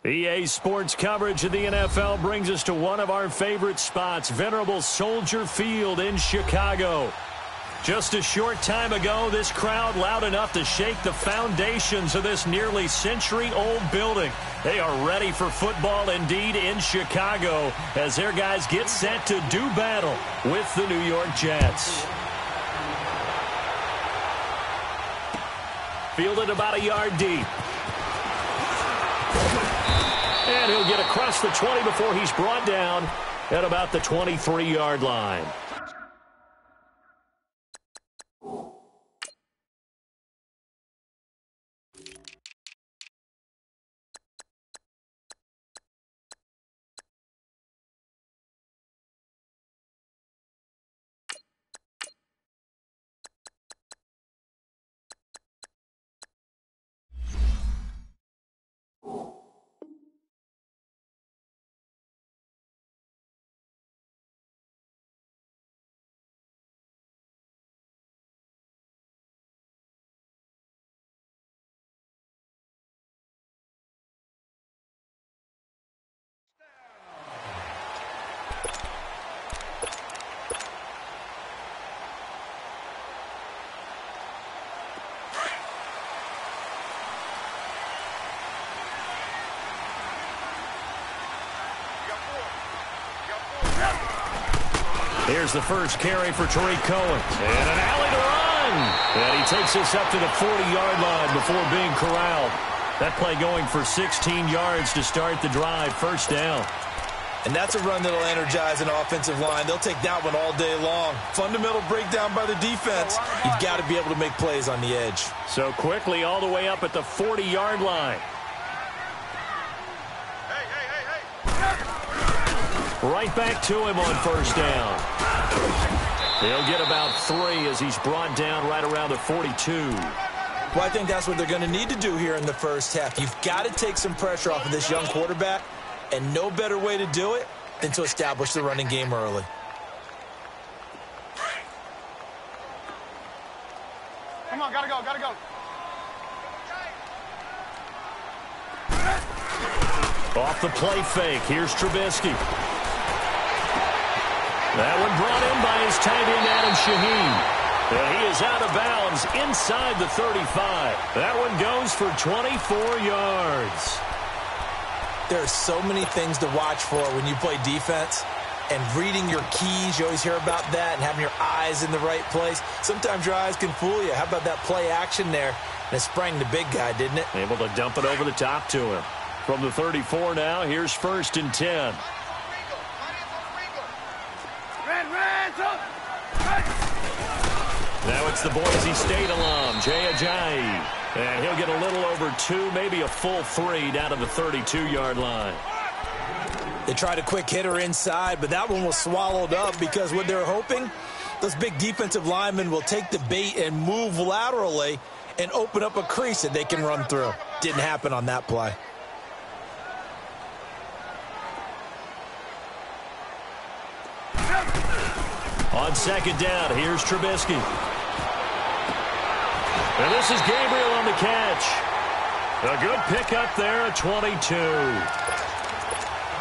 EA Sports coverage of the NFL brings us to one of our favorite spots, venerable Soldier Field in Chicago. Just a short time ago, this crowd loud enough to shake the foundations of this nearly century-old building. They are ready for football indeed in Chicago as their guys get set to do battle with the New York Jets. Fielded about a yard deep. And he'll get across the 20 before he's brought down at about the 23-yard line. Here's the first carry for Tariq Cohen. And an alley to run. And he takes us up to the 40-yard line before being corralled. That play going for 16 yards to start the drive. First down. And that's a run that'll energize an offensive line. They'll take that one all day long. Fundamental breakdown by the defense. You've got to be able to make plays on the edge. So quickly all the way up at the 40-yard line. Right back to him on first down. He'll get about 3 as he's brought down right around the 42. Well, I think that's what they're going to need to do here in the first half. You've got to take some pressure off of this young quarterback, and no better way to do it than to establish the running game early. Come on, gotta go, gotta go. Off the play fake, here's Trubisky. That one brought in by his tight end, Adam Shaheen. And he is out of bounds inside the 35. That one goes for 24 yards. There are so many things to watch for when you play defense. And reading your keys, you always hear about that, and having your eyes in the right place. Sometimes your eyes can fool you. How about that play action there? And it sprang the big guy, didn't it? Able to dump it over the top to him. From the 34 now, here's 1st and 10. Now it's the Boise State alum, Jay Ajayi. And he'll get a little over 2, maybe a full 3 down to the 32-yard line. They tried a quick hitter inside, but that one was swallowed up because what they're hoping, those big defensive linemen will take the bait and move laterally and open up a crease that they can run through. Didn't happen on that play. On second down, here's Trubisky. And this is Gabriel on the catch. A good pickup there at 22.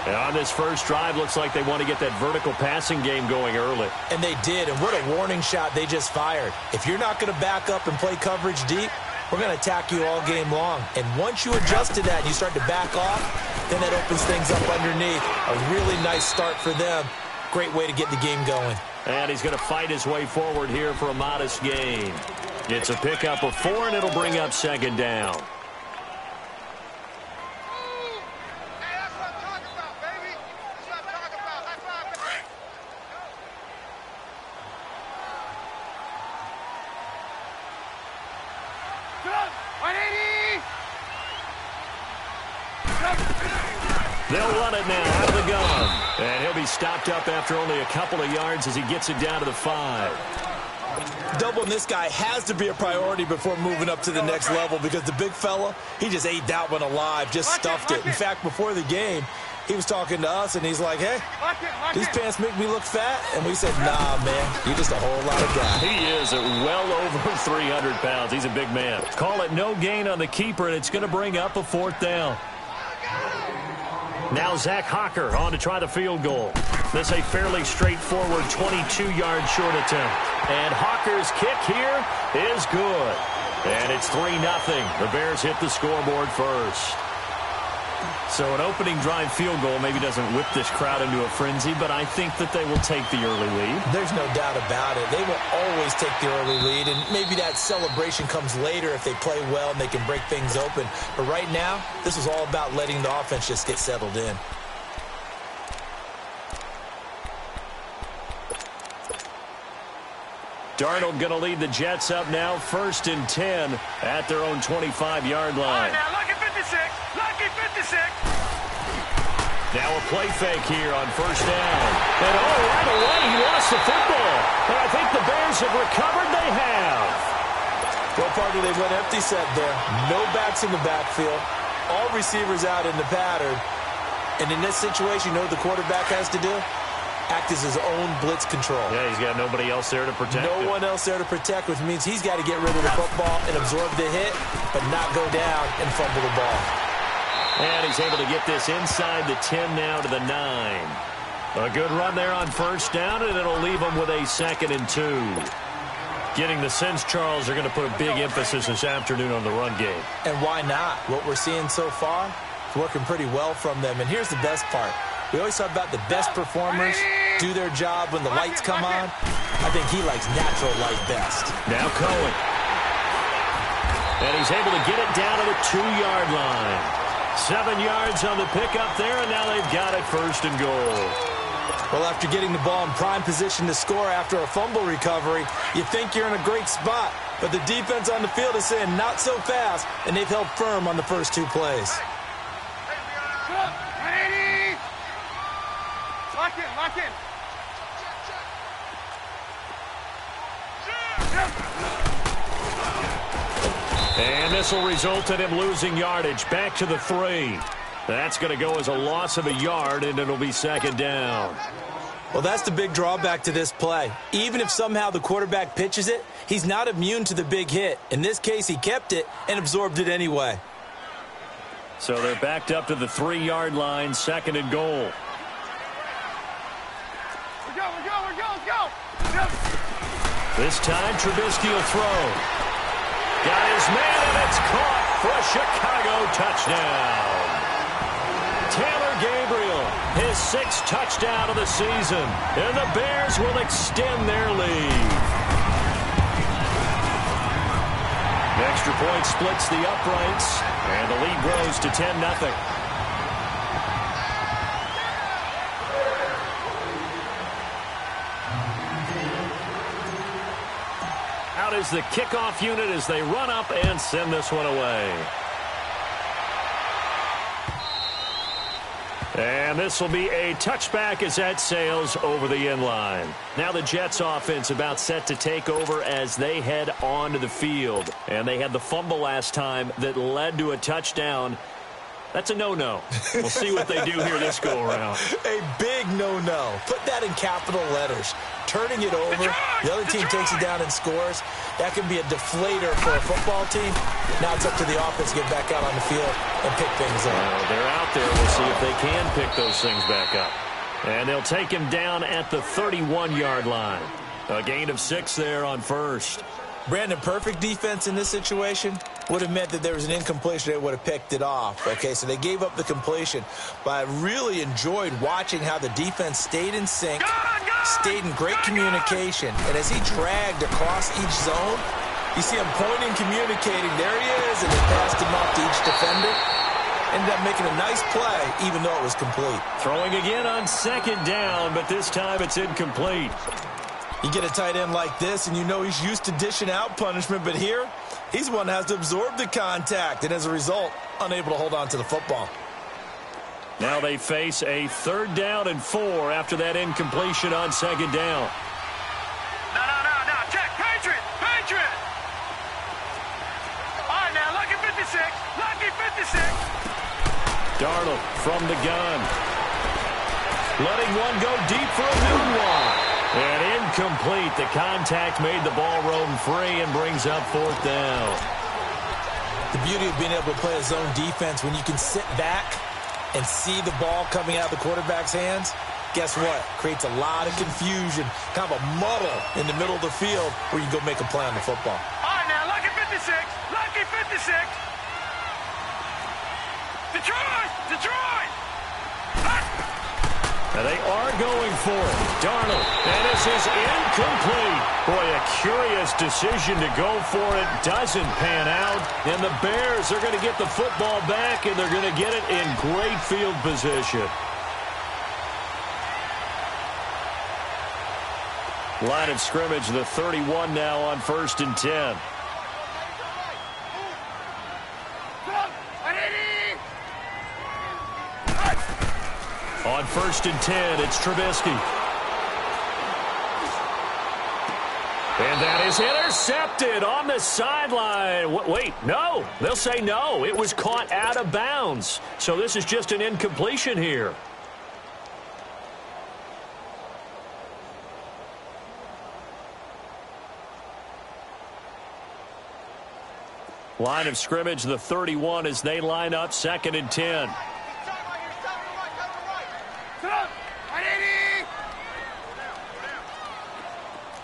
And on this first drive, looks like they want to get that vertical passing game going early. And they did, and what a warning shot they just fired. If you're not going to back up and play coverage deep, we're going to attack you all game long. And once you adjust to that and you start to back off, then that opens things up underneath. A really nice start for them. Great way to get the game going. And he's going to fight his way forward here for a modest gain. It's a pickup of 4, and it'll bring up second down. They'll run it now out of the gun. And he'll be stopped up after only a couple of yards as he gets it down to the 5. Doubling this guy has to be a priority before moving up to the next level because the big fella, he just ate that one alive, just stuffed it. In fact, before the game, he was talking to us, and he's like, hey, these pants make me look fat. And we said, nah, man, you're just a whole lot of guy. He is at well over 300 pounds. He's a big man. Call it no gain on the keeper, and it's going to bring up a 4th down. Now Zach Hocker on to try the field goal. This a fairly straightforward 22-yard short attempt. And Hocker's kick here is good. And it's 3-0. The Bears hit the scoreboard first. So an opening drive field goal maybe doesn't whip this crowd into a frenzy, but I think that they will take the early lead. There's no doubt about it. They will always take the early lead, and maybe that celebration comes later if they play well and they can break things open. But right now, this is all about letting the offense just get settled in. Darnold going to lead the Jets up now, 1st and 10 at their own 25-yard line. Now, lucky 56. Lucky 56. Now a play fake here on 1st down. And right away he lost the football. And I think the Bears have recovered. They have. Well, partner, they went empty set there. No backs in the backfield. All receivers out in the pattern. And in this situation, you know what the quarterback has to do? Act as his own blitz control. Yeah, he's got nobody else there to protect him. No one else there to protect, which means he's got to get rid of the football and absorb the hit, but not go down and fumble the ball. And he's able to get this inside the 10 now to the 9. A good run there on 1st down, and it'll leave them with a 2nd and 2. Getting the sense, Charles, they're going to put a big emphasis this afternoon on the run game. And why not? What we're seeing so far is working pretty well from them. And here's the best part. We always talk about the best performers do their job when the lights come on. I think he likes natural light best. Now Cohen. And he's able to get it down to the 2-yard line. 7 yards on the pickup there, and now they've got it 1st and goal. Well, after getting the ball in prime position to score after a fumble recovery, you think you're in a great spot. But the defense on the field is saying not so fast, and they've held firm on the first 2 plays. Lock in, lock in. And this will result in him losing yardage. Back to the 3. That's going to go as a loss of a yard, and it'll be 2nd down. Well, that's the big drawback to this play. Even if somehow the quarterback pitches it, he's not immune to the big hit. In this case, he kept it and absorbed it anyway. So they're backed up to the 3-yard line, 2nd and goal. Let's go. This time, Trubisky will throw. Got his man, and it's caught for a Chicago touchdown. Taylor Gabriel, his 6th touchdown of the season, and the Bears will extend their lead. The extra point splits the uprights, and the lead grows to 10-0. Out is the kickoff unit as they run up and send this one away. And this will be a touchback as that sails over the end line. Now the Jets offense about set to take over as they head onto the field. And they had the fumble last time that led to a touchdown. That's a no-no. We'll see what they do here this go-around. A big no-no. Put that in capital letters. Turning it over, the other team takes it down and scores. That can be a deflator for a football team. Now it's up to the offense to get back out on the field and pick things up. They're out there. We'll see if they can pick those things back up. And they'll take him down at the 31-yard line. A gain of 6 there on 1st. Brandon, perfect defense in this situation would have meant that there was an incompletion. They would have picked it off. Okay, so they gave up the completion. But I really enjoyed watching how the defense stayed in sync, stayed in great communication. And as he dragged across each zone, you see him pointing, communicating. There he is, and they passed him off to each defender. Ended up making a nice play, even though it was complete. Throwing again on 2nd down, but this time it's incomplete. You get a tight end like this, and you know he's used to dishing out punishment, but here, he's the one that has to absorb the contact, and as a result, unable to hold on to the football. Now they face a 3rd down and 4 after that incompletion on 2nd down. No. Check. Patriot. All right, now, lucky 56. Lucky 56. Darnold from the gun. Letting one go deep for a new one. And incomplete. The contact made the ball roam free and brings up 4th down. The beauty of being able to play a zone defense when you can sit back and see the ball coming out of the quarterback's hands, guess what? Creates a lot of confusion, kind of a muddle in the middle of the field where you can go make a play on the football. All right, now, lucky 56. Lucky 56. Detroit! Detroit! And they are going for it. Darnold. And this is incomplete. Boy, a curious decision to go for it. Doesn't pan out. And the Bears are going to get the football back, and they're going to get it in great field position. Line of scrimmage, the 31 now on 1st and 10. On 1st and 10, it's Trubisky. And that is intercepted on the sideline. Wait, no. They'll say no. It was caught out of bounds. So this is just an incompletion here. Line of scrimmage, the 31 as they line up 2nd and 10.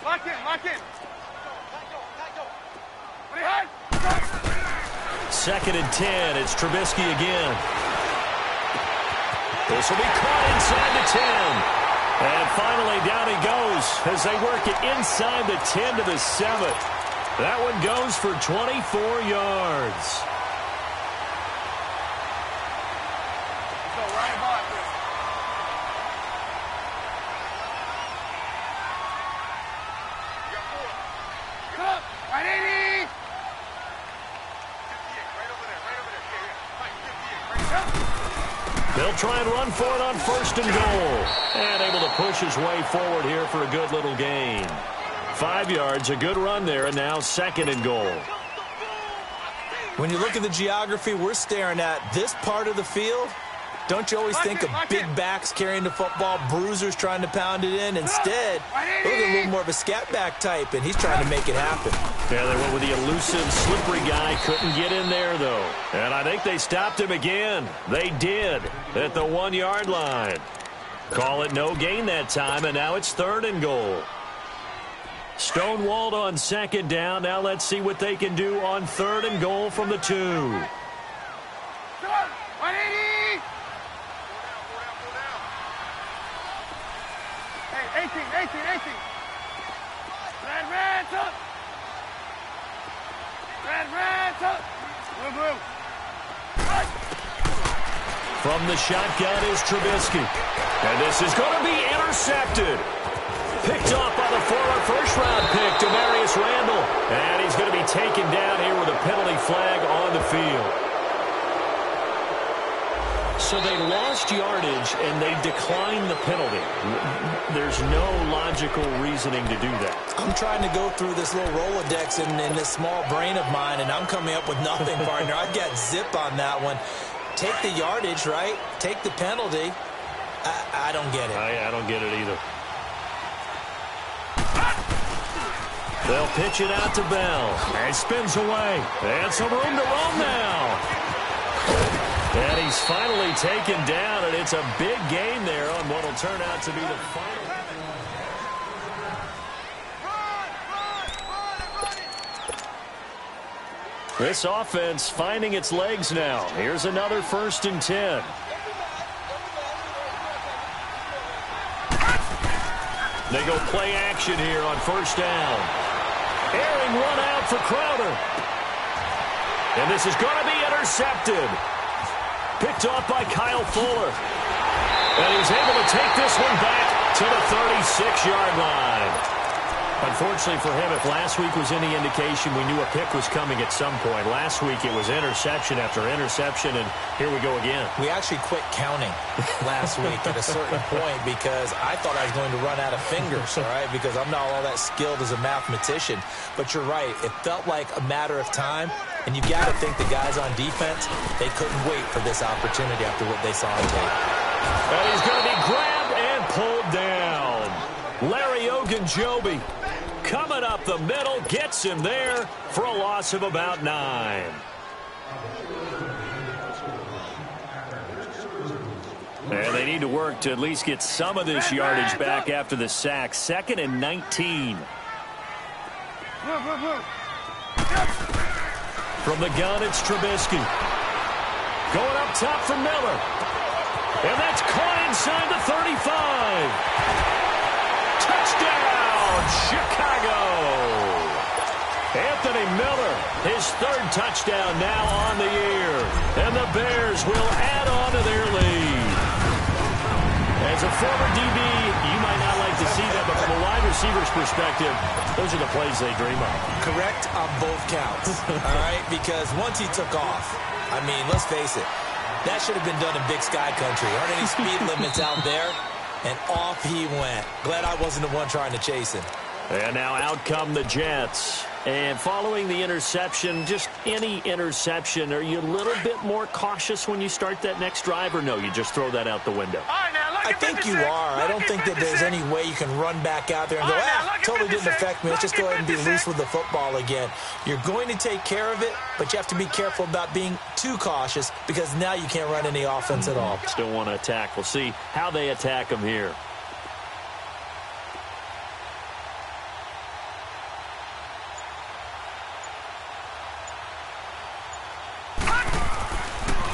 Lock in, lock in. 2nd and 10, it's Trubisky again. This will be caught inside the 10. And finally down he goes as they work it inside the 10 to the 7. That one goes for 24 yards. They'll try and run for it on 1st and goal. And able to push his way forward here for a good little gain. 5 yards, a good run there, and now 2nd and goal. When you look at the geography we're staring at, this part of the field, don't you always think of big backs carrying the football, bruisers trying to pound it in? Instead, look at a little more of a scat back type, and he's trying to make it happen. Yeah, they went with the elusive, slippery guy. Couldn't get in there, though. And I think they stopped him again. They did at the 1-yard line. Call it no gain that time, and now it's 3rd and goal. Stonewalled on 2nd down. Now let's see what they can do on 3rd and goal from the 2. 180! Hey, 18. Red, up. Red, up. Blue. From the shotgun is Trubisky. And this is going to be intercepted. Picked off by the former first-round pick, Demarius Randall. And he's going to be taken down here with a penalty flag on the field. So they lost yardage, and they declined the penalty. There's no logical reasoning to do that. I'm trying to go through this little Rolodex in this small brain of mine, and I'm coming up with nothing, partner. I've got zip on that one. Take the yardage, right? Take the penalty. I don't get it. I don't get it either. They'll pitch it out to Bell. And spins away. And some room to roam now. And he's finally taken down, and it's a big gain there on what will turn out to be the final. This offense finding its legs now. Here's another 1st and 10. They go play action here on 1st down. Airing run out for Crowder. And this is going to be intercepted. Picked off by Kyle Fuller. And he's able to take this one back to the 36-yard line. Unfortunately for him, if last week was any indication, we knew a pick was coming at some point. Last week it was interception after interception, and here we go again. We actually quit counting last week at a certain point because I thought I was going to run out of fingers, all right, because I'm not all that skilled as a mathematician. But you're right. It felt like a matter of time, and you've got to think the guys on defense, they couldn't wait for this opportunity after what they saw on tape. And he's going to be grabbed and pulled down. Larry Ogunjobi coming up the middle, gets him there for a loss of about 9. And they need to work to at least get some of this yardage back after the sack. 2nd and 19. From the gun, it's Trubisky. Going up top for Miller. And that's caught inside the 35. Touchdown, Chicago. Anthony Miller, his 3rd touchdown now on the year. And the Bears will add on to their lead. As a former DB, you might not like to see that, but from a wide receiver's perspective, those are the plays they dream of. Correct on both counts, all right? Because once he took off, I mean, let's face it, that should have been done in Big Sky Country. Aren't any speed limits out there? And off he went. Glad I wasn't the one trying to chase him. And now out come the Jets. And following the interception, just any interception, are you a little bit more cautious when you start that next drive, or no, you just throw that out the window? I think you are. I don't think that there's any way you can run back out there and go, totally didn't affect me. Let's just go ahead and be loose with the football again. You're going to take care of it, but you have to be careful about being too cautious because now you can't run any offense at all. Still want to attack. We'll see how they attack them here.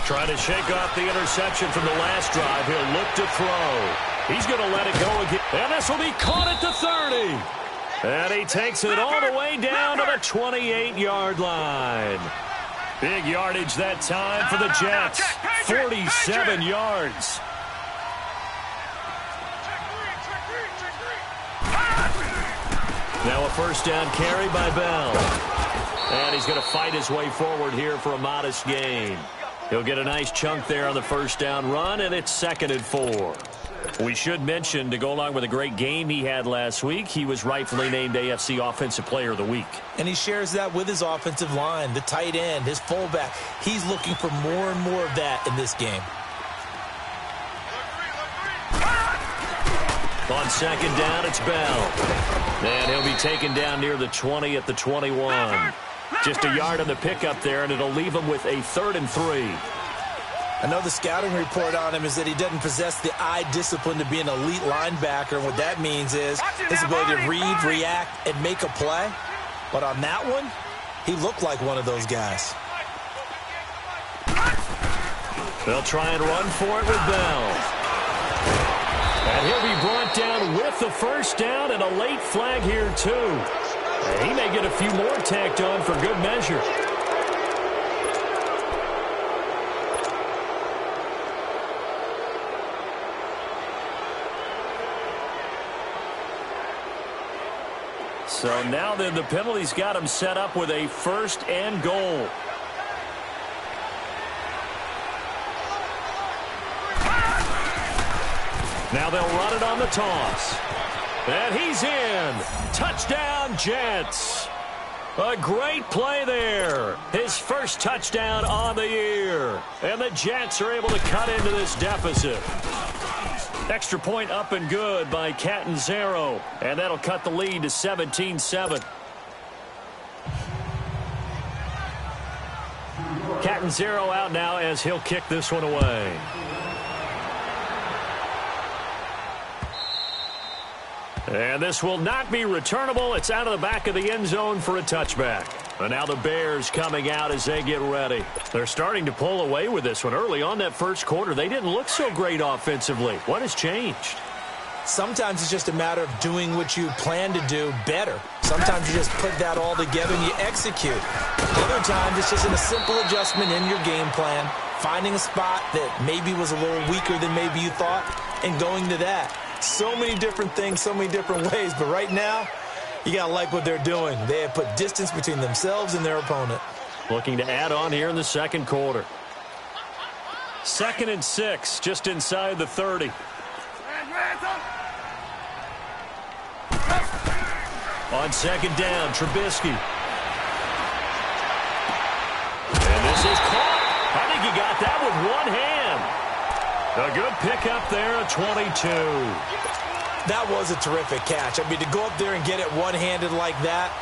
Trying to shake off the interception from the last drive. He'll look to throw. He's going to let it go again. And this will be caught at the 30. And he takes it all the way down to the 28-yard line. Big yardage that time for the Jets. 47 yards. Now a first down carry by Bell. And he's going to fight his way forward here for a modest gain. He'll get a nice chunk there on the first down run, and it's 2nd and 4. We should mention, to go along with a great game he had last week, he was rightfully named AFC Offensive Player of the Week. And he shares that with his offensive line, the tight end, his fullback. He's looking for more and more of that in this game. On 2nd down, it's Bell. And he'll be taken down near the 20 at the 21. Just a yard on the pickup there, and it'll leave him with a 3rd and 3. I know the scouting report on him is that he doesn't possess the eye discipline to be an elite linebacker. What that means is his ability to read, react, and make a play. But on that one, he looked like one of those guys. They'll try and run for it with Bell. And he'll be brought down with the first down and a late flag here, too. He may get a few more tacked on for good measure. So now then the penalty's got him set up with a 1st and goal. Now they'll run it on the toss. And he's in. Touchdown, Jets. A great play there. His first touchdown on the year. And the Jets are able to cut into this deficit. Extra point up and good by Catanzaro. And that'll cut the lead to 17-7. Catanzaro out now as he'll kick this one away. And this will not be returnable. It's out of the back of the end zone for a touchback. And now the Bears coming out as they get ready. They're starting to pull away with this one. Early on that first quarter, they didn't look so great offensively. What has changed? Sometimes it's just a matter of doing what you plan to do better. Sometimes you just put that all together and you execute. Other times it's just a simple adjustment in your game plan, finding a spot that maybe was a little weaker than maybe you thought, and going to that. So many different things, so many different ways, but right now, you got to like what they're doing. They have put distance between themselves and their opponent. Looking to add on here in the second quarter. 2nd and 6, just inside the 30. On 2nd down, Trubisky. And this is caught. I think he got that with one hand. A good pickup there at 22. That was a terrific catch. I mean, to go up there and get it one-handed like that,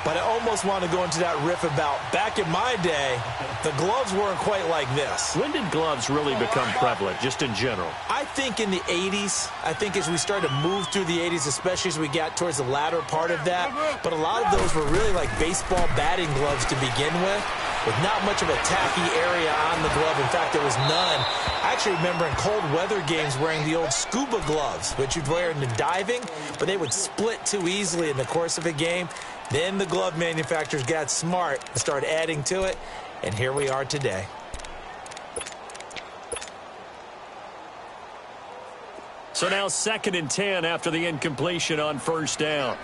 But I almost want to go into that riff about back in my day, the gloves weren't quite like this. When did gloves really become prevalent, just in general? I think in the 80s. I think as we started to move through the 80s, especially as we got towards the latter part of that. But a lot of those were really like baseball batting gloves to begin with not much of a tacky area on the glove. In fact, there was none. I actually remember in cold weather games wearing the old scuba gloves, which you'd wear in the diving, but they would split too easily in the course of a game. Then the glove manufacturers got smart and started adding to it, and here we are today. So now 2nd and 10 after the incompletion on first down.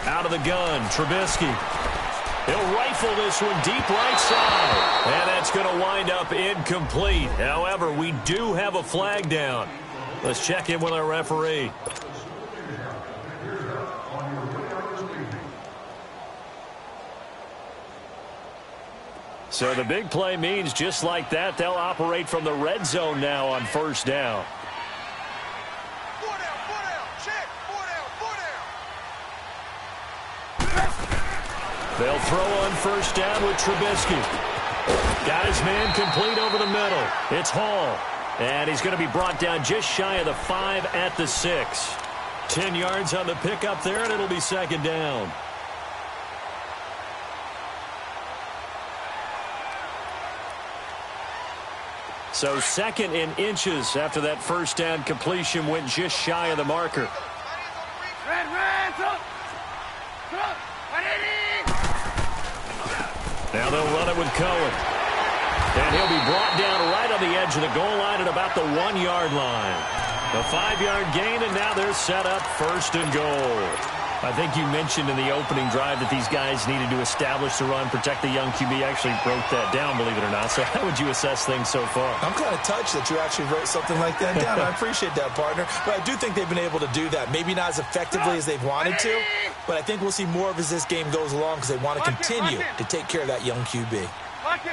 Out of the gun, Trubisky. He'll rifle this one deep right side. And that's going to wind up incomplete. However, we do have a flag down. Let's check in with our referee. So the big play means just like that, they'll operate from the red zone now on first down. They'll throw on first down with Trubisky. Got his man complete over the middle. It's Hall. And he's going to be brought down just shy of the 5 at the 6. 10 yards on the pickup there, and it'll be 2nd down. So 2nd in inches after that first down completion went just shy of the marker. Now they'll run it with Cohen. And he'll be brought down right on the edge of the goal line at about the 1-yard line. The 5-yard gain, and now they're set up 1st and goal. I think you mentioned in the opening drive that these guys needed to establish the run, protect the young QB. I actually wrote that down, believe it or not. So how would you assess things so far? I'm kind of touched that you actually wrote something like that down. I appreciate that, partner. But I do think they've been able to do that. Maybe not as effectively as they've wanted to, but I think we'll see more of as this game goes along because they want to continue to take care of that young QB. Lock in.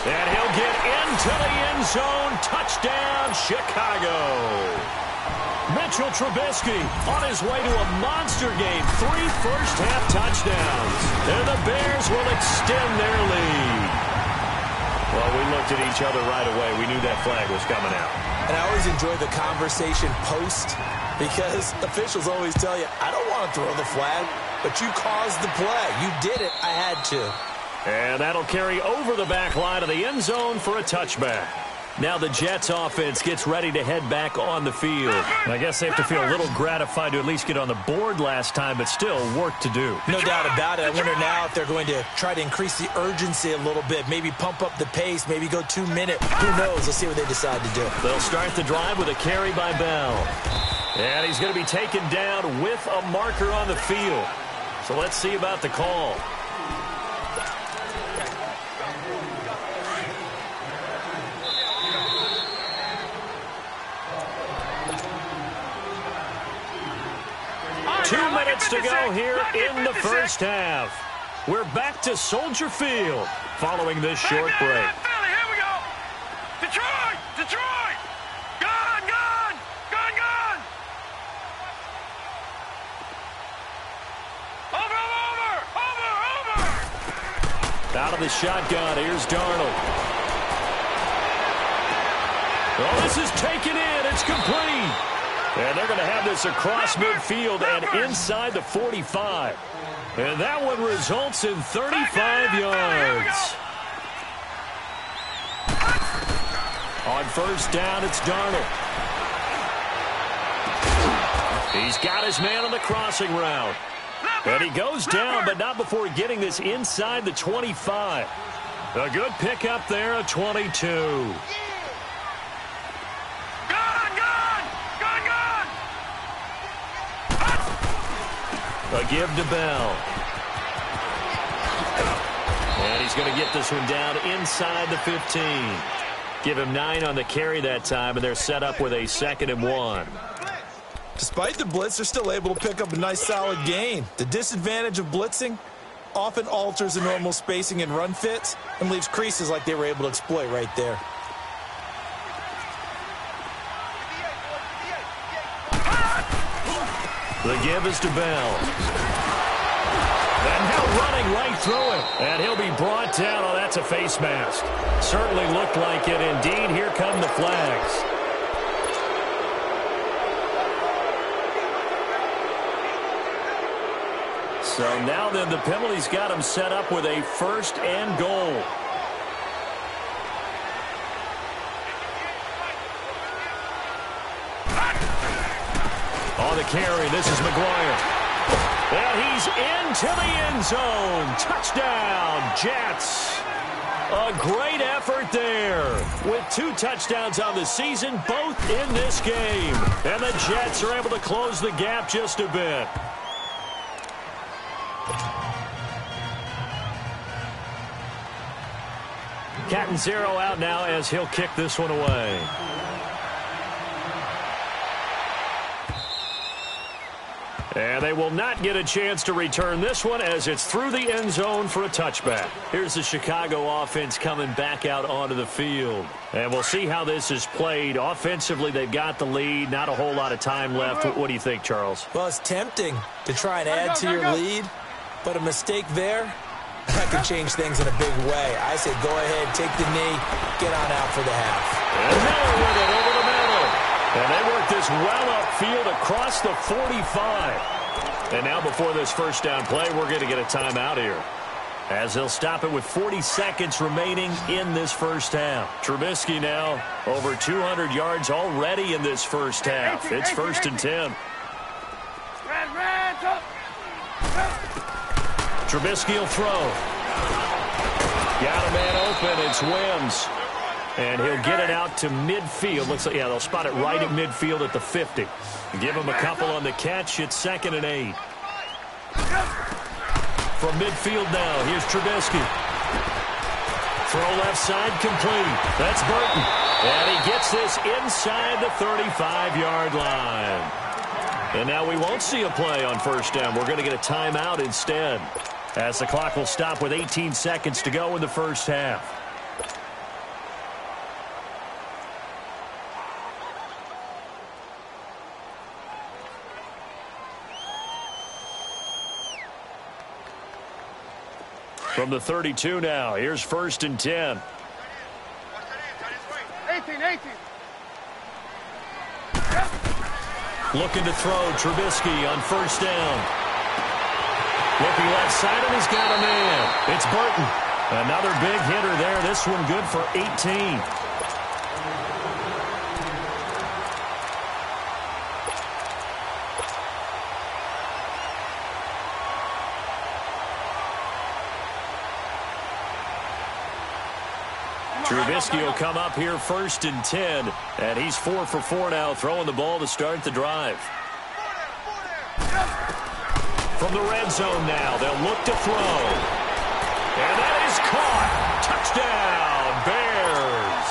And he'll get into the end zone. Touchdown, Chicago. Mitchell Trubisky on his way to a monster game. 3 first-half touchdowns. And the Bears will extend their lead. Well, we looked at each other right away. We knew that flag was coming out. And I always enjoy the conversation post because officials always tell you, I don't want to throw the flag, but you caused the play. You did it. I had to. And that'll carry over the back line of the end zone for a touchback. Now the Jets offense gets ready to head back on the field. I guess they have to feel a little gratified to at least get on the board last time, but still work to do. No doubt about it. I wonder now if they're going to try to increase the urgency a little bit, maybe pump up the pace, maybe go 2-minute. Who knows? Let's see what they decide to do. They'll start the drive with a carry by Bell. And he's going to be taken down with a marker on the field. So let's see about the call. Two minutes to go here in the first half. We're back to Soldier Field following this short break. Here we go. Detroit. Gone. Over. Out of the shotgun, here's Darnold. Well, this is taken in. It's complete. And they're going to have this across midfield and inside the 45. And that one results in 35 yards. On first down, it's Darnold. He's got his man on the crossing route. And he goes down, but not before getting this inside the 25. A good pickup there, a 22. A give to Bell. And he's going to get this one down inside the 15. Give him 9 on the carry that time, and they're set up with a 2nd and 1. Despite the blitz, they're still able to pick up a nice solid gain. The disadvantage of blitzing, often alters the normal spacing and run fits and leaves creases like they were able to exploit right there. The give is to Bell. And now running right through it. And he'll be brought down. Oh, that's a face mask. Certainly looked like it indeed. Here come the flags. So now then the penalty's got him set up with a 1st and goal. On the carry, this is McGuire. And he's into the end zone. Touchdown, Jets. A great effort there. With 2 touchdowns on the season, both in this game. And the Jets are able to close the gap just a bit. Catanzaro out now as he'll kick this one away. And they will not get a chance to return this one as it's through the end zone for a touchback. Here's the Chicago offense coming back out onto the field. And we'll see how this is played. Offensively, they've got the lead. Not a whole lot of time left. What do you think, Charles? Well, it's tempting to try and add to your lead, but a mistake there, that could change things in a big way. I say go ahead, take the knee, get on out for the half. And Miller with it over the middle. And they work this well upfield across the 45. And now before this first down play, we're going to get a timeout here, as they'll stop it with 40 seconds remaining in this first half. Trubisky now over 200 yards already in this first half. It's 1st and 10. Trubisky will throw. Got a man open. It's Wims. And he'll get it out to midfield. Looks like, yeah, they'll spot it right at midfield at the 50. Give him a couple on the catch. It's 2nd and 8. From midfield now, here's Trubisky. Throw left side complete. That's Burton. And he gets this inside the 35-yard line. And now we won't see a play on first down. We're going to get a timeout instead, as the clock will stop with 18 seconds to go in the first half. From the 32 now, here's 1st and 10. 18. Looking to throw, Trubisky on first down. Looking left side, and he's got a man. It's Burton. Another big hitter there. This one good for 18. Trubisky will come up here 1st and 10, and he's 4 for 4 now, throwing the ball to start the drive. From the red zone now, they'll look to throw. And that is caught. Touchdown, Bears.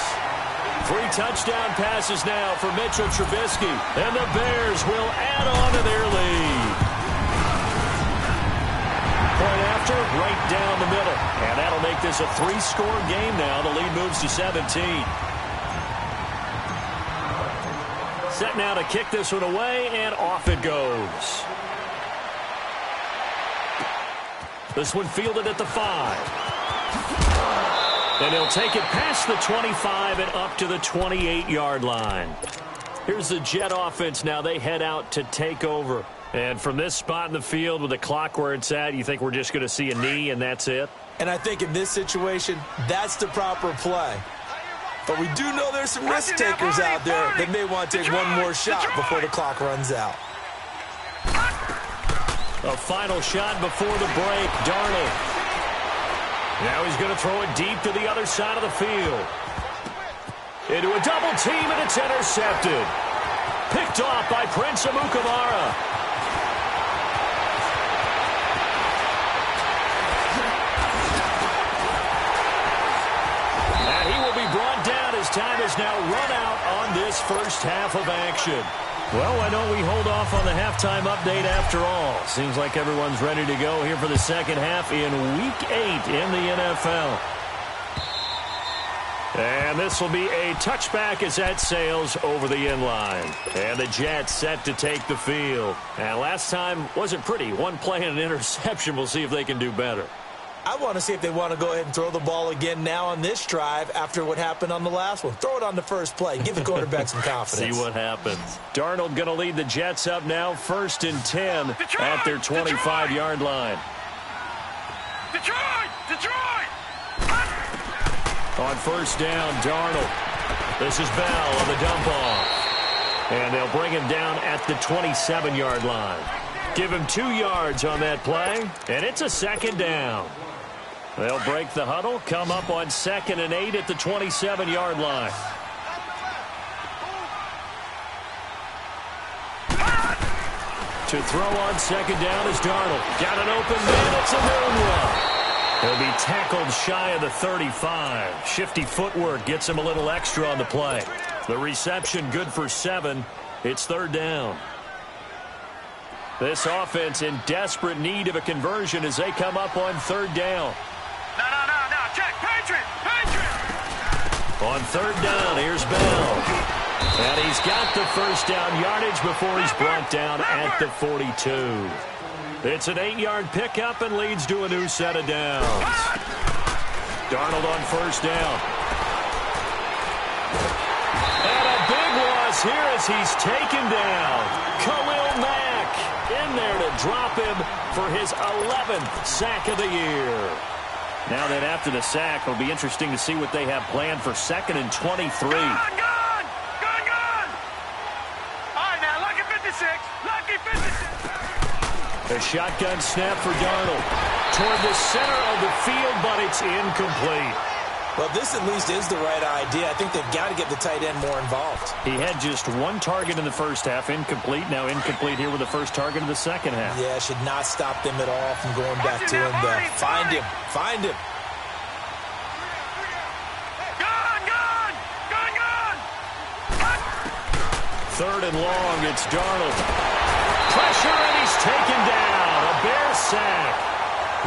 3 touchdown passes now for Mitchell Trubisky, and the Bears will add on to their lead. Point after, right down the middle. And that'll make this a 3-score game now. The lead moves to 17. Set now to kick this one away, and off it goes. This one fielded at the 5. And he'll take it past the 25 and up to the 28-yard line. Here's the Jet offense now. They head out to take over. And from this spot in the field with the clock where it's at, you think we're just going to see a knee and that's it? And I think in this situation, that's the proper play. But we do know there's some risk takers out there that may want to take one more shot before the clock runs out. A final shot before the break, Darnold. Now he's going to throw it deep to the other side of the field. Into a double team, and it's intercepted. Picked off by Prince Amukamara. And he will be brought down as time is now run out on this first half of action. Well, why don't we hold off on the halftime update after all? Seems like everyone's ready to go here for the second half in Week 8 in the NFL. And this will be a touchback as that sails over the inline. And the Jets set to take the field. And last time wasn't pretty. One play and an interception. We'll see if they can do better. I want to see if they want to go ahead and throw the ball again now on this drive after what happened on the last one. Throw it on the first play. Give the quarterback some confidence. See what happens. Darnold going to lead the Jets up now, 1st and 10 at their 25-yard line. Detroit! On first down, Darnold. This is Bell on the dump off. And they'll bring him down at the 27-yard line. Give him 2 yards on that play, and it's a second down. They'll break the huddle, come up on 2nd and 8 at the 27-yard line. To throw on second down is Darnold. Got an open man. It's a moonwalk. He'll be tackled shy of the 35. Shifty footwork gets him a little extra on the play. The reception good for 7. It's 3rd down. This offense in desperate need of a conversion as they come up on 3rd down. No. Check. Patriot. On 3rd down, here's Bell. And he's got the first down yardage before he's brought down at the 42. It's an 8-yard pickup and leads to a new set of downs. Darnold on first down. And a big loss here as he's taken down. Khalil Mack in there to drop him for his 11th sack of the year. Now that after the sack, it'll be interesting to see what they have planned for 2nd and 23. Gone! All right, now, lucky 56. Lucky 56. A shotgun snap for Darnold. Toward the center of the field, but it's incomplete. Well, this at least is the right idea. I think they've got to get the tight end more involved. He had just 1 target in the first half, incomplete. Now incomplete here with the first target of the second half. Yeah, should not stop them at all from going back to him. Find him. Gone! 3rd and long, it's Darnold. Pressure, and he's taken down. A Bears sack.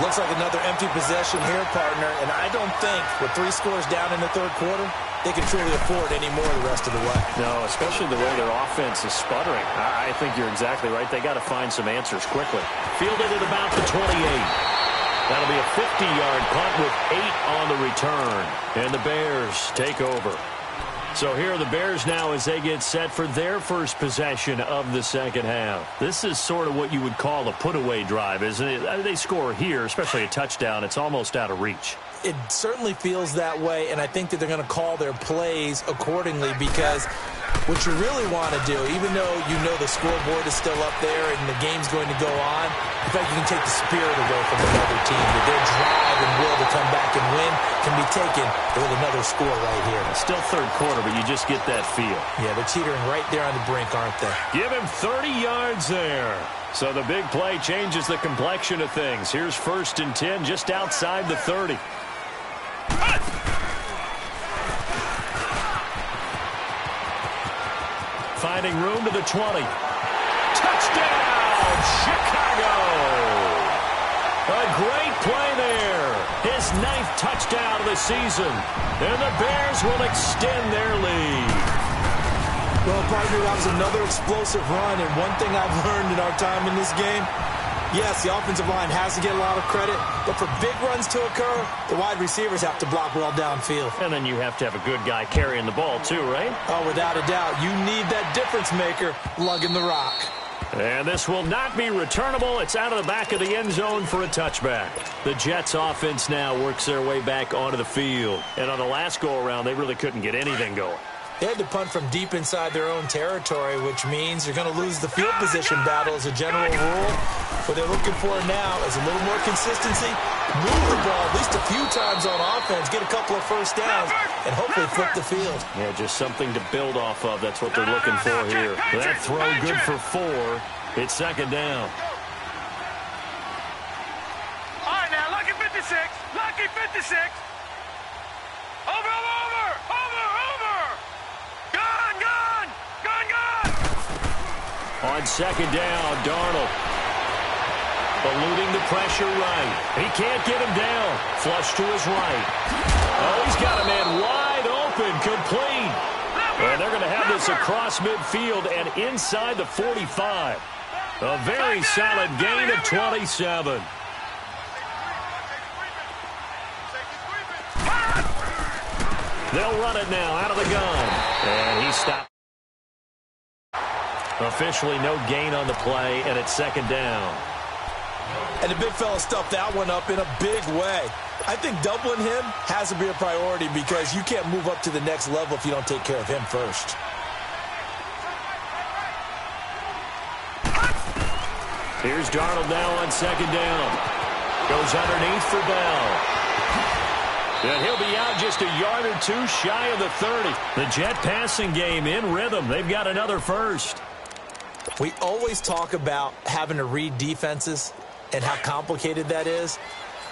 Looks like another empty possession here, partner, and I don't think with 3 scores down in the 3rd quarter, they can truly afford any more the rest of the way. No, especially the way their offense is sputtering. I think you're exactly right. They got to find some answers quickly. Fielded at about the 28. That'll be a 50-yard punt with 8 on the return, and the Bears take over. So here are the Bears now as they get set for their first possession of the second half. This is sort of what you would call a put-away drive, isn't it? They score here, especially a touchdown. It's almost out of reach. It certainly feels that way, and I think that they're going to call their plays accordingly because what you really want to do, even though you know the scoreboard is still up there and the game's going to go on, in fact, you can take the spirit away from another team. That their drive and will to come back and win can be taken with another score right here. Still 3rd quarter, but you just get that feel. Yeah, they're teetering right there on the brink, aren't they? Give him 30 yards there. So the big play changes the complexion of things. Here's 1st and 10 just outside the 30. Finding room to the 20. Touchdown, Chicago! A great play there. His 9th touchdown of the season. And the Bears will extend their lead. Well, partner, that was another explosive run. And one thing I've learned in our time in this game, yes, the offensive line has to get a lot of credit, but for big runs to occur, the wide receivers have to block well downfield. And then you have to have a good guy carrying the ball too, right? Oh, without a doubt. You need that difference maker lugging the rock. And this will not be returnable. It's out of the back of the end zone for a touchback. The Jets offense now works their way back onto the field. And on the last go-around, they really couldn't get anything going. They had to punt from deep inside their own territory, which means you're going to lose the field position battle as a general rule. What they're looking for now is a little more consistency, move the ball at least a few times on offense, get a couple of first downs, and hopefully flip the field. Yeah, just something to build off of. That's what they're looking for here. That throw good for 4. It's 2nd down. All right, now, lucky 56. Lucky 56. Over. Gone. On second down, Darnold. Eluding the pressure right. He can't get him down. Flush to his right. Oh, he's got a man wide open, complete. And they're going to have this across midfield and inside the 45. A very solid gain of 27. They'll run it now out of the gun. And he stopped. Officially no gain on the play, and it's second down. And the big fella stuffed that one up in a big way. I think doubling him has to be a priority because you can't move up to the next level if you don't take care of him first. Here's Darnold now on second down. Goes underneath for Bell. And he'll be out just a yard or two shy of the 30. The Jet passing game in rhythm. They've got another first. We always talk about having to read defenses and how complicated that is.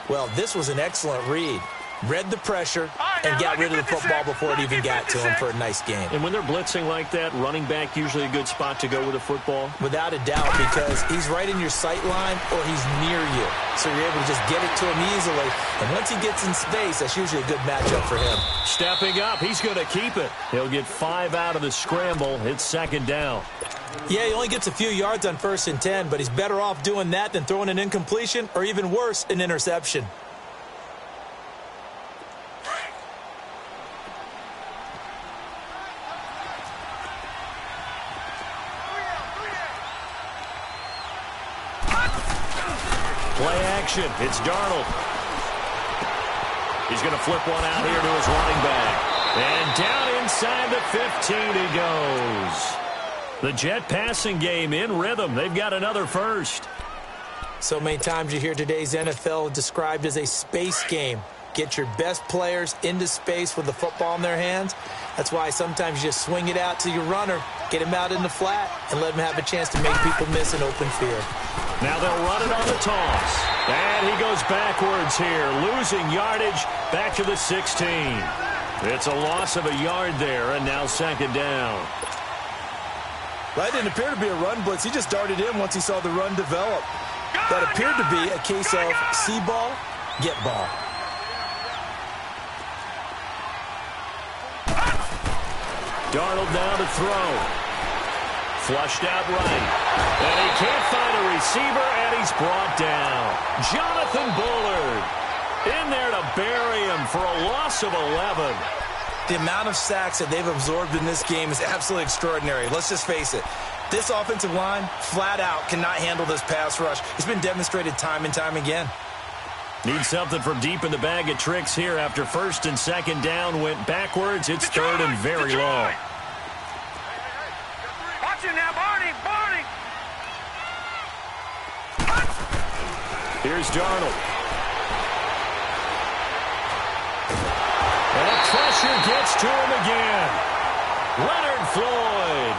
Well, this was an excellent read. Read the pressure and got rid of the football before it even got to him for a nice game. And when they're blitzing like that, running back usually a good spot to go with the football? Without a doubt, because he's right in your sight line or he's near you. So you're able to just get it to him easily. And once he gets in space, that's usually a good matchup for him. Stepping up, he's going to keep it. He'll get 5 out of the scramble. It's second down. Yeah, he only gets a few yards on 1st and 10, but he's better off doing that than throwing an incompletion or even worse, an interception. Play action. It's Darnold. He's going to flip one out here to his running back. And down inside the 15 he goes. The Jet passing game in rhythm. They've got another first. So many times you hear today's NFL described as a space game. Get your best players into space with the football in their hands. That's why sometimes you just swing it out to your runner, get him out in the flat, and let him have a chance to make people miss an open field. Now they'll run it on the toss. And he goes backwards here, losing yardage back to the 16. It's a loss of a yard there, and now second down. That didn't appear to be a run blitz. He just darted in once he saw the run develop. That appeared to be a case of see ball, get ball. Darnold now to throw. Flushed out right. And he can't find a receiver, and he's brought down. Jonathan Bullard in there to bury him for a loss of 11. The amount of sacks that they've absorbed in this game is absolutely extraordinary. Let's just face it. This offensive line, flat out, cannot handle this pass rush. It's been demonstrated time and time again. Need something from deep in the bag of tricks here after 1st and 2nd down went backwards. It's 3rd and very long. Watch it now, Barney, Barney. Here's Darnold. And the pressure gets to him again. Leonard Floyd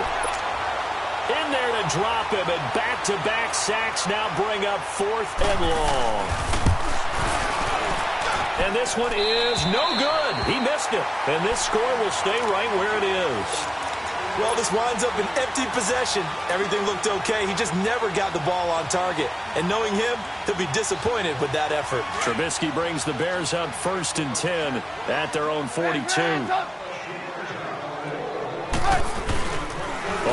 in there to drop him, and back-to-back sacks now bring up 4th and long. And this one is no good. He missed it, and this score will stay right where it is. Well, this winds up an empty possession. Everything looked okay. He just never got the ball on target. And knowing him, he'll be disappointed with that effort. Trubisky brings the Bears up 1st and 10 at their own 42.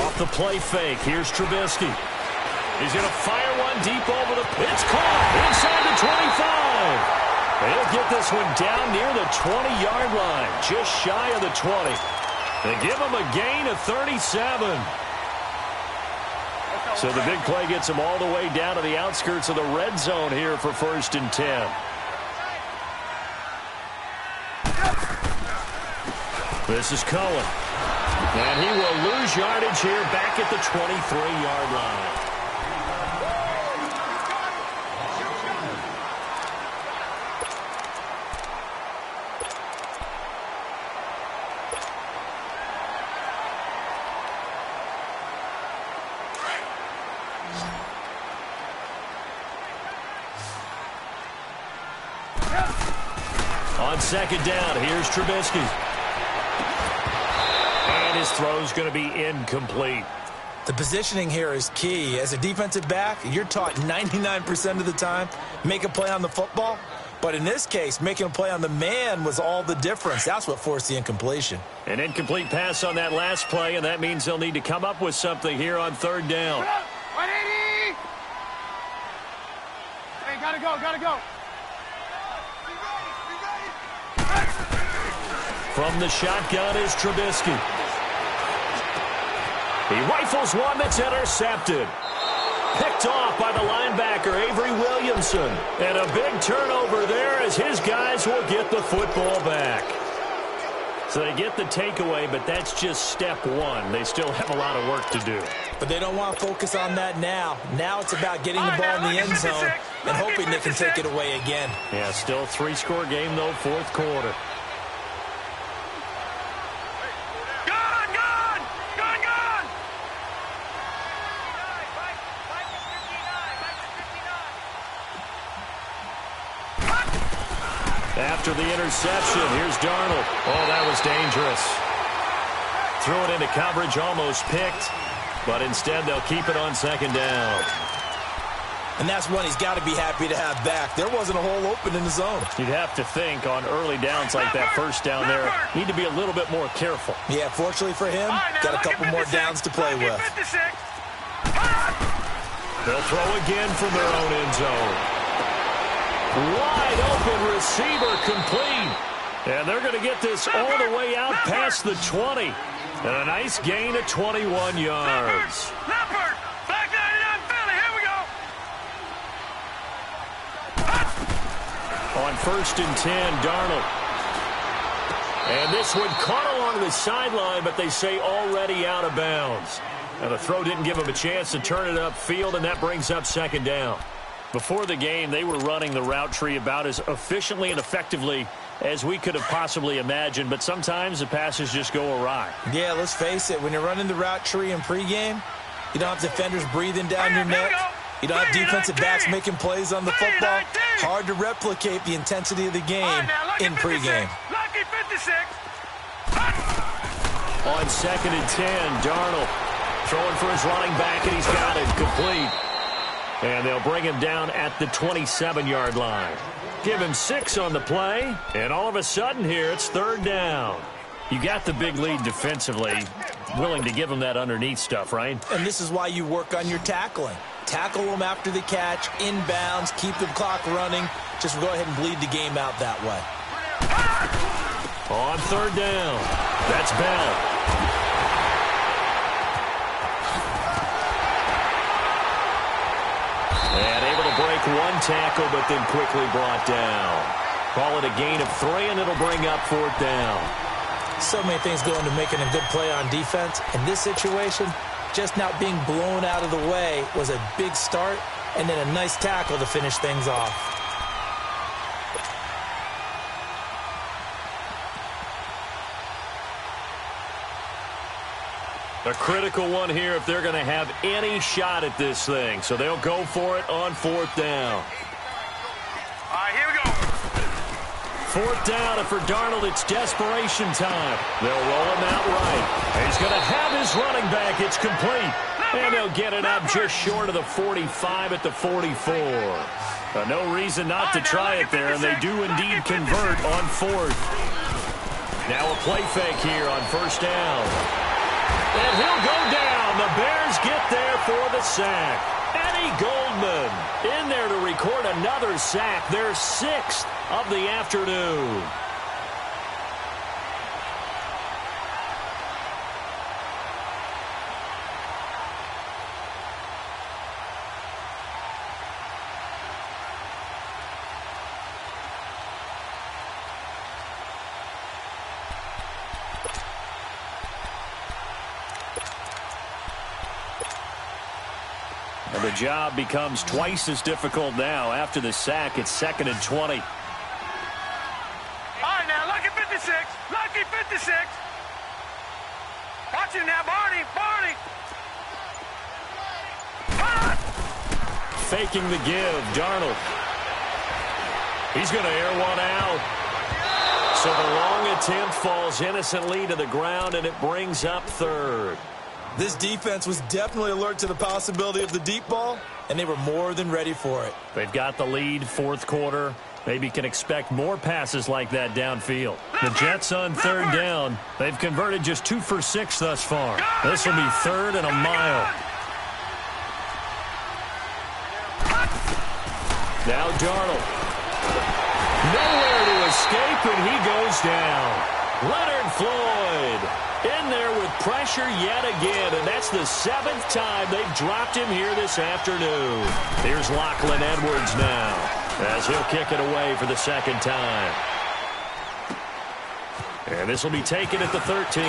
Off the play fake, here's Trubisky. He's going to fire one deep over the... It's caught inside the 25. He'll get this one down near the 20-yard line, just shy of the 20. They give him a gain of 37. So the big play gets him all the way down to the outskirts of the red zone here for 1st and 10. This is Cohen. And he will lose yardage here back at the 23-yard line. On second down, here's Trubisky. And his throw's going to be incomplete. The positioning here is key. As a defensive back, you're taught 99% of the time, make a play on the football. But in this case, making a play on the man was all the difference. That's what forced the incompletion. An incomplete pass on that last play, and that means they'll need to come up with something here on third down. 180! Hey, gotta go, gotta go. From the shotgun is Trubisky. He rifles one that's intercepted. Picked off by the linebacker, Avery Williamson. And a big turnover there as his guys will get the football back. So they get the takeaway, but that's just step one. They still have a lot of work to do. But they don't want to focus on that now. Now it's about getting the ball in the end zone and hoping they can take it away again. Yeah, still 3-score game, though, fourth quarter. After the interception, here's Darnold. Oh, that was dangerous. Threw it into coverage, almost picked, but instead they'll keep it on second down. And that's one he's got to be happy to have back. There wasn't a hole open in the zone. You'd have to think on early downs like that first down there, need to be a little bit more careful. Yeah, fortunately for him, got a couple more downs to play with. They'll throw again from their own end zone. Wide open receiver complete. And they're going to get this all the way out past the 20. And a nice gain of 21 yards. Leopard! Back 99 Philly, here we go! On 1st and 10, Darnold. And this one caught along the sideline, but they say already out of bounds. Now the throw didn't give him a chance to turn it upfield, and that brings up second down. Before the game, they were running the route tree about as efficiently and effectively as we could have possibly imagined, but sometimes the passes just go awry. Yeah, let's face it, when you're running the route tree in pregame, you don't have defenders breathing down your neck. You don't have defensive backs making plays on the football. Hard to replicate the intensity of the game in pregame. Lucky 56. On 2nd and 10, Darnold throwing for his running back, and he's got it complete. And they'll bring him down at the 27-yard line. Give him 6 on the play, and all of a sudden here, it's third down. You got the big lead defensively, willing to give him that underneath stuff, right? And this is why you work on your tackling. Tackle them after the catch, inbounds, keep the clock running. Just go ahead and bleed the game out that way. On third down, that's Bell. And able to break one tackle, but then quickly brought down. Call it a gain of 3, and it'll bring up fourth down. So many things go into making a good play on defense. In this situation, just not being blown out of the way was a big start, and then a nice tackle to finish things off. A critical one here if they're going to have any shot at this thing. So they'll go for it on fourth down. All right, here we go. Fourth down, and for Darnold, it's desperation time. They'll roll him out right. And he's going to have his running back. It's complete. And they'll get it up just short of the 45 at the 44. No reason not to try it there, and they do indeed convert on fourth. Now a play fake here on first down. And he'll go down. The Bears get there for the sack. Eddie Goldman in there to record another sack, their 6th of the afternoon. And the job becomes twice as difficult now. After the sack, it's 2nd and 20. All right, now, lucky 56. Lucky 56. Watch him now, Barney. Barney. Faking the give, Darnold. He's going to air one out. So the long attempt falls innocently to the ground, and it brings up third. This defense was definitely alert to the possibility of the deep ball, and they were more than ready for it. They've got the lead, fourth quarter. Maybe can expect more passes like that downfield. The Jets on third down. They've converted just 2 for 6 thus far. This will be 3rd and a mile. Now Darnold. Nowhere to escape, and he goes down. Leonard Floyd in there with pressure yet again, and that's the 7th time they've dropped him here this afternoon. Here's Lachlan Edwards now, as he'll kick it away for the 2nd time. And this will be taken at the 13.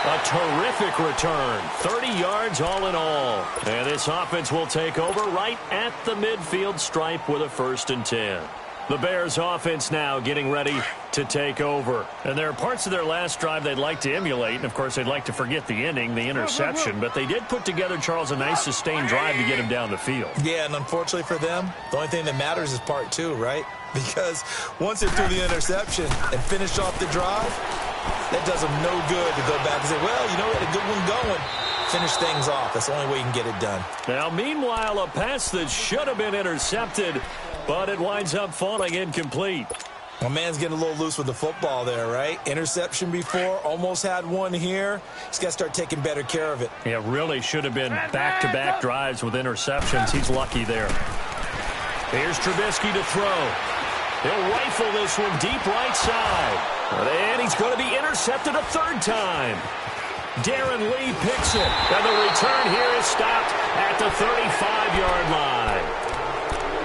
A terrific return. 30 yards all in all. And this offense will take over right at the midfield stripe with a 1st and 10. The Bears offense now getting ready to take over. And there are parts of their last drive they'd like to emulate. And, of course, they'd like to forget the ending, the interception. But they did put together, Charles, a nice sustained drive to get him down the field. Yeah, and unfortunately for them, the only thing that matters is part 2, right? Because once they threw the interception and finished off the drive, that does them no good to go back and say, well, you know, we had a good one going. Finish things off. That's the only way you can get it done. Now, meanwhile, a pass that should have been intercepted, but it winds up falling incomplete. My man's getting a little loose with the football there, right? Interception before, almost had one here. He's got to start taking better care of it. Yeah, really should have been back-to-back drives with interceptions. He's lucky there. Here's Trubisky to throw. He'll rifle this one deep right side. And he's going to be intercepted a 3rd time. Darren Lee picks it. And the return here is stopped at the 35-yard line.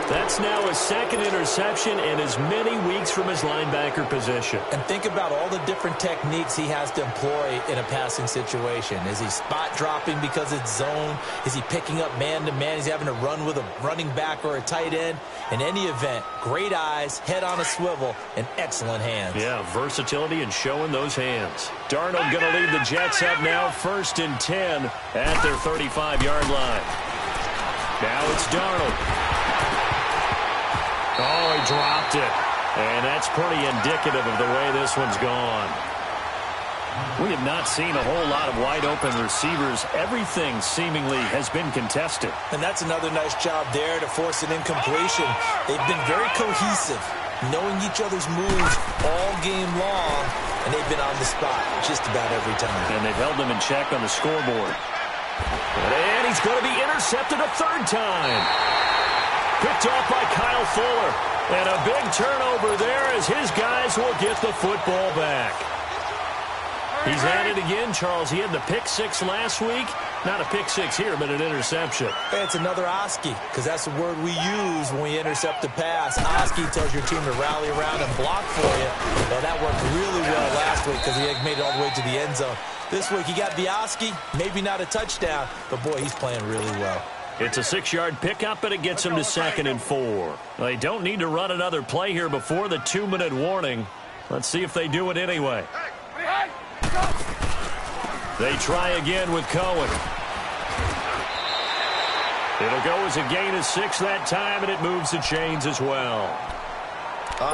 That's now his 2nd interception in as many weeks from his linebacker position. And think about all the different techniques he has to employ in a passing situation. Is he spot dropping because it's zone? Is he picking up man-to-man? He's having to run with a running back or a tight end. In any event, great eyes, head on a swivel, and excellent hands. Yeah, versatility and showing those hands. Darnold going to lead the Jets up now, 1st and 10 at their 35-yard line. Now it's Darnold. Oh, he dropped it. And that's pretty indicative of the way this one's gone. We have not seen a whole lot of wide-open receivers. Everything seemingly has been contested. And that's another nice job there to force an incompletion. They've been very cohesive, knowing each other's moves all game long, and they've been on the spot just about every time. And they've held them in check on the scoreboard. And he's going to be intercepted a 3rd time. Picked off by Kyle Fuller. And a big turnover there as his guys will get the football back. He's at it again, Charles. He had the pick 6 last week. Not a pick 6 here, but an interception. It's another Oski, because that's the word we use when we intercept a pass. Oski tells your team to rally around and block for you. Well, that worked really well last week because he made it all the way to the end zone. This week he got the Oski, maybe not a touchdown, but boy, he's playing really well. It's a 6-yard pickup, and it gets him to 2nd and 4. They don't need to run another play here before the 2-minute warning. Let's see if they do it anyway. They try again with Cohen. It'll go as a gain of 6 that time, and it moves the chains as well.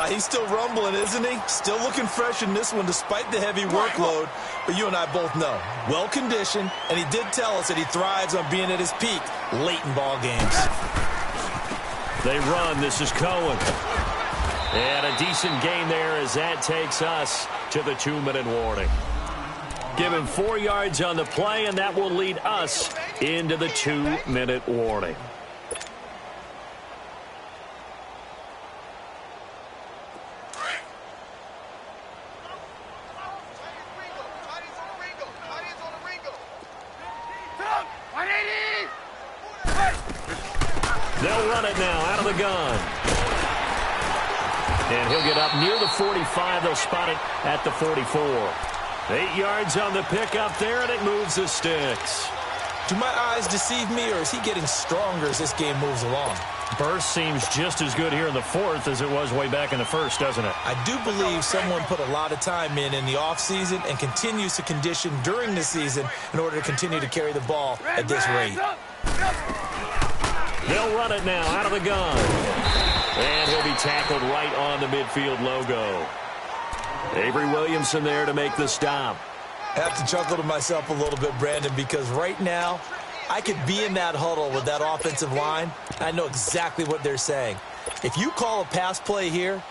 He's still rumbling, isn't he? Still looking fresh in this one despite the heavy workload. But you and I both know, well-conditioned, and he did tell us that he thrives on being at his peak late in ball games. They run. This is Cohen. And a decent gain there as that takes us to the 2-minute warning. Give him 4 yards on the play, and that will lead us into the 2-minute warning. They'll run it now out of the gun. And he'll get up near the 45. They'll spot it at the 44. 8 yards on the pickup there, and it moves the sticks. Do my eyes deceive me, or is he getting stronger as this game moves along? Burst seems just as good here in the 4th as it was way back in the 1st, doesn't it? I do believe someone put a lot of time in the offseason and continues to condition during the season in order to continue to carry the ball at this rate. They'll run it now out of the gun. And he'll be tackled right on the midfield logo. Avery Williamson there to make the stop. I have to chuckle to myself a little bit, Brandon, because right now I could be in that huddle with that offensive line. I know exactly what they're saying. If you call a pass play here,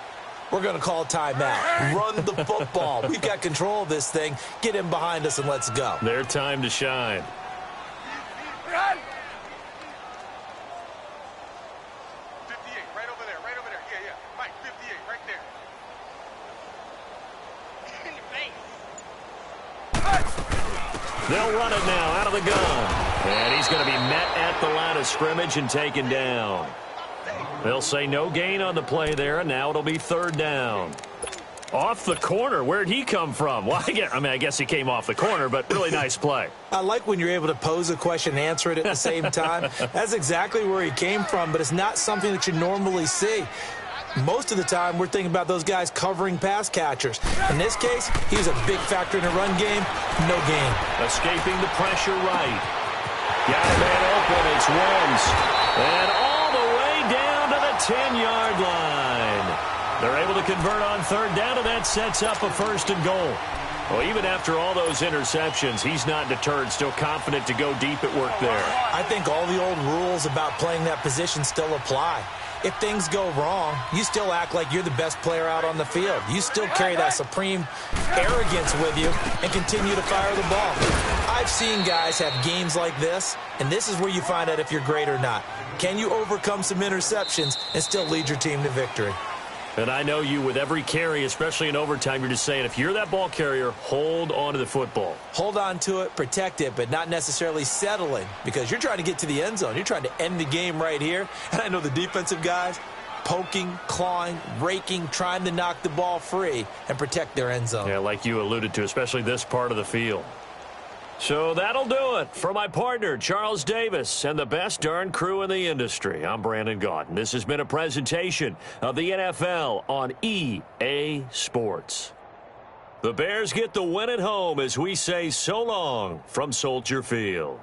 we're going to call a timeout. Run the football. We've got control of this thing. Get him behind us and let's go. Their time to shine. Run! 58, right over there, right over there. Yeah, yeah. Mike, 58, right there. In your face. They'll run it now out of the gun. And he's going to be met at the line of scrimmage and taken down. They'll say no gain on the play there, and now it'll be third down. Off the corner. Where'd he come from? Well, I guess he came off the corner, but really nice play. I like when you're able to pose a question and answer it at the same time. That's exactly where he came from, but it's not something that you normally see. Most of the time, we're thinking about those guys covering pass catchers. In this case, he was a big factor in the run game. No gain. Escaping the pressure right. Got a man open. It's Wims. And all the way down to the 10-yard line. They're able to convert on third down, and that sets up a first and goal. Well, even after all those interceptions, he's not deterred, still confident to go deep at work there. I think all the old rules about playing that position still apply. If things go wrong, you still act like you're the best player out on the field. You still carry that supreme arrogance with you and continue to fire the ball. I've seen guys have games like this, and this is where you find out if you're great or not. Can you overcome some interceptions and still lead your team to victory? And I know you, with every carry, especially in overtime, you're just saying, if you're that ball carrier, hold on to the football. Hold on to it, protect it, but not necessarily settling, because you're trying to get to the end zone. You're trying to end the game right here. And I know the defensive guys poking, clawing, raking, trying to knock the ball free and protect their end zone. Yeah, like you alluded to, especially this part of the field. So that'll do it for my partner, Charles Davis, and the best darn crew in the industry. I'm Brandon Gaudin. This has been a presentation of the NFL on EA Sports. The Bears get the win at home as we say so long from Soldier Field.